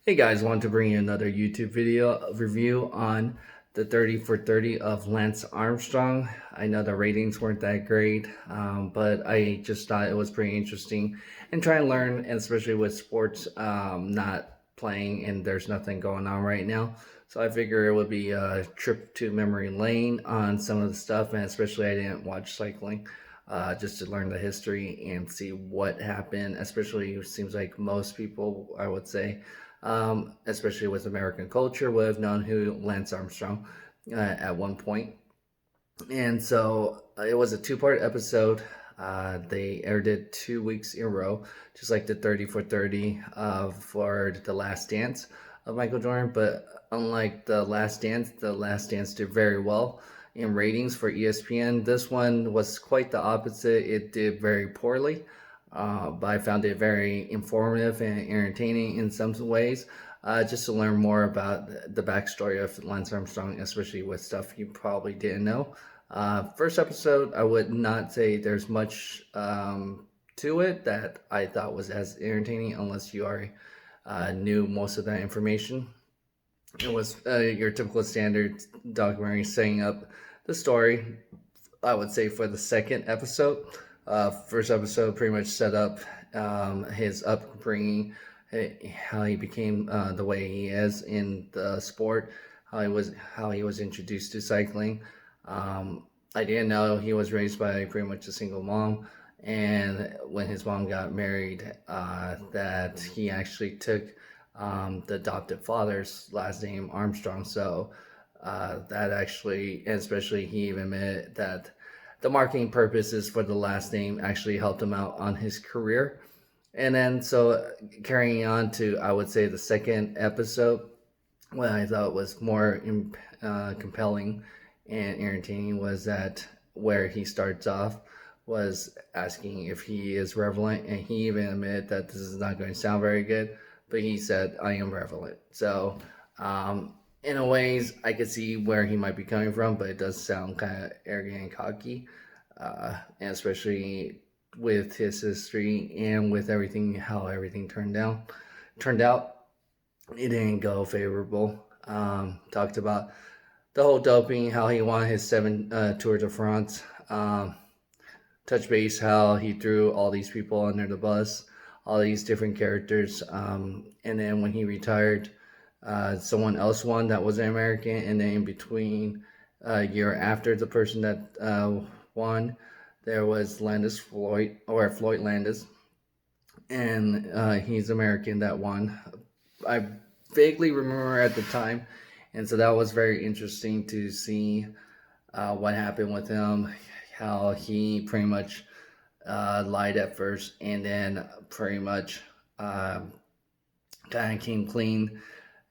Hey guys, want to bring you another YouTube video review on the 30 for 30 of Lance Armstrong. I know the ratings weren't that great, but I just thought it was pretty interesting and try and learn, and especially with sports not playing and there's nothing going on right now. So I figure it would be a trip to memory lane on some of the stuff, and especially I didn't watch cycling. Just to learn the history and see what happened, especially it seems like most people, I would say, especially with American culture, would have known who Lance Armstrong at one point. And so it was a two-part episode. They aired it 2 weeks in a row, just like the 30 for 30 for The Last Dance of Michael Jordan. But unlike The Last Dance did very well in ratings for ESPN. This one was quite the opposite. It did very poorly, but I found it very informative and entertaining in some ways. Just to learn more about the backstory of Lance Armstrong, especially with stuff you probably didn't know. First episode, I would not say there's much to it that I thought was as entertaining unless you already knew most of that information. It was your typical standard documentary setting up the story, I would say, for the second episode. First episode pretty much set up his upbringing, how he became the way he is in the sport, how he was introduced to cycling. I didn't know he was raised by pretty much a single mom, and when his mom got married, that he actually took the adopted father's last name Armstrong. So that actually, and especially he even admitted that the marketing purposes for the last name actually helped him out on his career. And then, so carrying on to, I would say, the second episode, what I thought was more compelling and entertaining was that where he starts off was asking if he is relevant, and he even admitted that this is not going to sound very good, but he said, "I am relevant." So, in a ways, I could see where he might be coming from, but it does sound kind of arrogant and cocky, and especially with his history and with everything, how everything turned out, it didn't go favorable. Talked about the whole doping, how he won his seven Tour de France. Touch base how he threw all these people under the bus, all these different characters. And then when he retired, someone else won that was an American. And then in between, a year after the person that won, there was Landis Floyd, or Floyd Landis, and he's American that won. I vaguely remember at the time, and so that was very interesting to see what happened with him, how he pretty much lied at first, and then pretty much kind of came clean.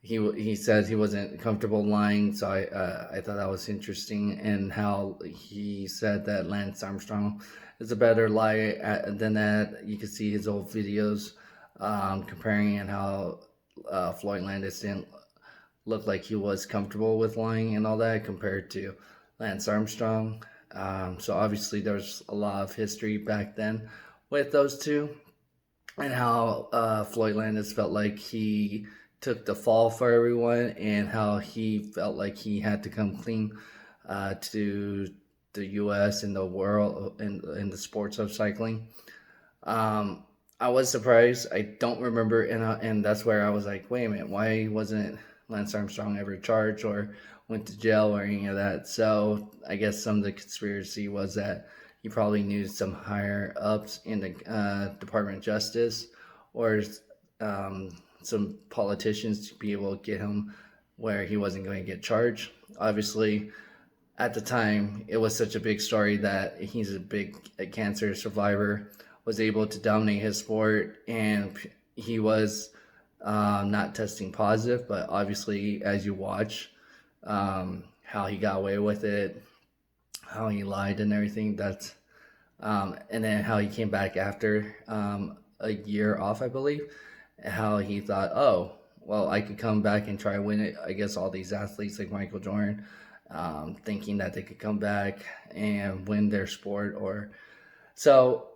He said he wasn't comfortable lying, so I thought that was interesting, and how he said that Lance Armstrong is a better liar than that. You could see his old videos comparing, and how Floyd Landis didn't look like he was comfortable with lying and all that compared to Lance Armstrong. So obviously there's a lot of history back then with those two, and how Floyd Landis felt like he took the fall for everyone, and how he felt like he had to come clean to the U.S. and the world in the sports of cycling. I was surprised. I don't remember, and that's where I was like, wait a minute, why wasn't Lance Armstrong ever charged or went to jail or any of that? So I guess some of the conspiracy was that he probably knew some higher ups in the Department of Justice, or some politicians to be able to get him where he wasn't going to get charged. Obviously, at the time, it was such a big story that he's a cancer survivor, was able to dominate his sport, and he was not testing positive. But obviously, as you watch how he got away with it, how he lied and everything, and then how he came back after a year off, I believe, how he thought, oh, well, I could come back and try to win it. I guess all these athletes like Michael Jordan, thinking that they could come back and win their sport, or so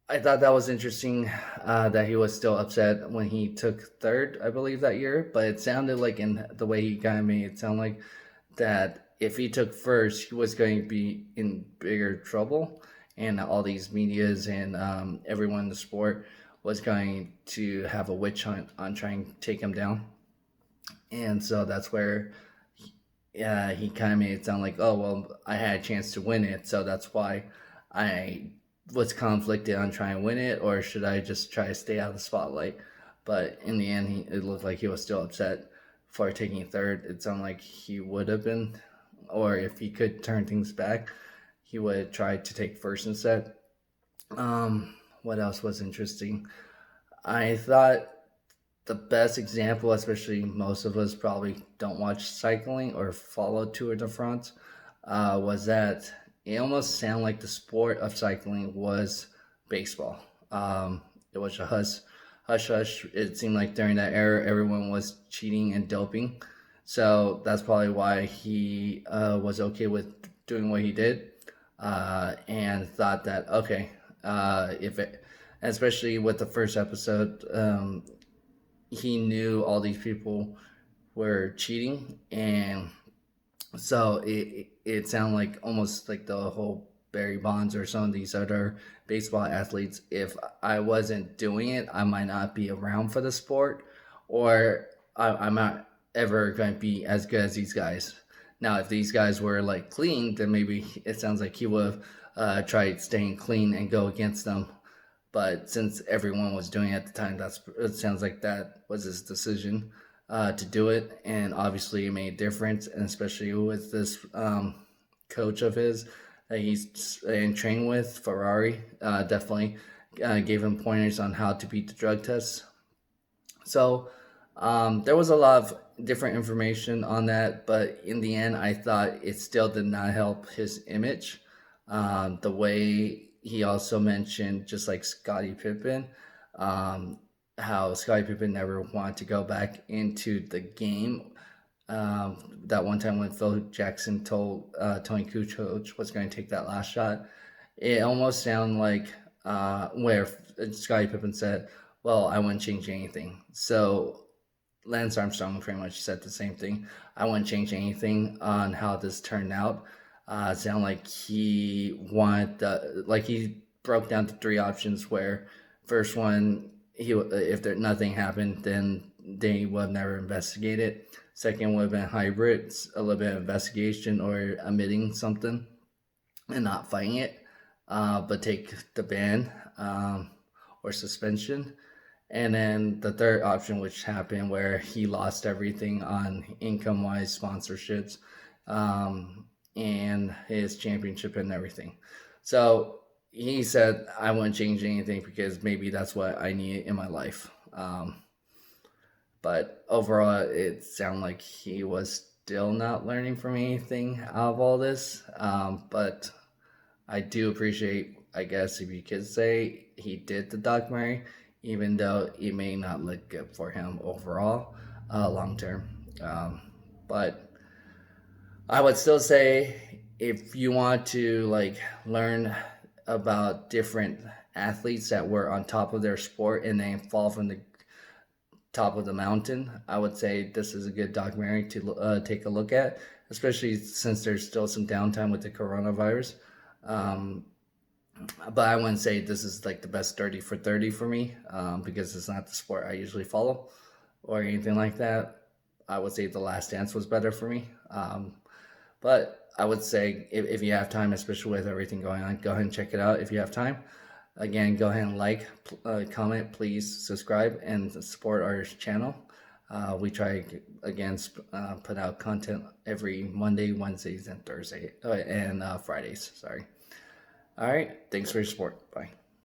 I thought that was interesting that he was still upset when he took third, I believe, that year. But it sounded like, in the way he kind of made it sound like, that if he took first, he was going to be in bigger trouble, and all these medias and everyone in the sport was going to have a witch hunt on trying to take him down. And so that's where he kind of made it sound like, oh, well, I had a chance to win it, so that's why I was conflicted on trying to win it, or should I just try to stay out of the spotlight? But in the end, it looked like he was still upset for taking third. It sounded like he would have been, or if he could turn things back, he would try to take first instead. What else was interesting? I thought the best example, especially most of us probably don't watch cycling or follow Tour de France, was that it almost sounded like the sport of cycling was baseball. It was a hush hush. It seemed like during that era, everyone was cheating and doping. So that's probably why he was okay with doing what he did, and thought that, okay, if it, especially with the first episode, he knew all these people were cheating, and so it sounded like almost like the whole Barry Bonds or some of these other baseball athletes. If I wasn't doing it, I might not be around for the sport, or I'm not ever going to be as good as these guys. Now, if these guys were like clean, then maybe it sounds like he would have tried staying clean and go against them. But since everyone was doing it at the time, it sounds like that was his decision to do it, and obviously it made a difference, and especially with this coach of his that he's and trained with, Ferrari, definitely gave him pointers on how to beat the drug tests. So there was a lot of different information on that, but in the end, I thought it still did not help his image. The way he also mentioned, just like Scottie Pippen, um, how Scottie Pippen never wanted to go back into the game. That one time when Phil Jackson told Tony Kukoc was going to take that last shot, it almost sounded like where Scottie Pippen said, "Well, I wouldn't change anything." So Lance Armstrong pretty much said the same thing. I wouldn't change anything on how this turned out. It sounded like he wanted like he broke down to three options. Where first one, if there nothing happened, then they would have never investigated. Second would have been hybrids, a little bit of investigation or admitting something and not fighting it, but take the ban or suspension. And then the third option, which happened, where he lost everything on income wise, sponsorships, and his championship and everything. So he said, I wouldn't change anything because maybe that's what I need in my life. But overall, it sounded like he was still not learning from anything out of all this. But I do appreciate, I guess, if you could say, he did the documentary, even though it may not look good for him overall, long term. But I would still say, if you want to like learn about different athletes that were on top of their sport and they fall from the top of the mountain, I would say this is a good documentary to take a look at, especially since there's still some downtime with the coronavirus. Um, but I wouldn't say this is like the best 30 for 30 for me, because it's not the sport I usually follow or anything like that. I would say The Last Dance was better for me. But I would say, if you have time, especially with everything going on, go ahead and check it out if you have time. Again, go ahead and like, comment, please subscribe, and support our channel. We try, again, put out content every Monday, Wednesdays, and Thursday, and Fridays. Sorry. All right. Thanks for your support. Bye.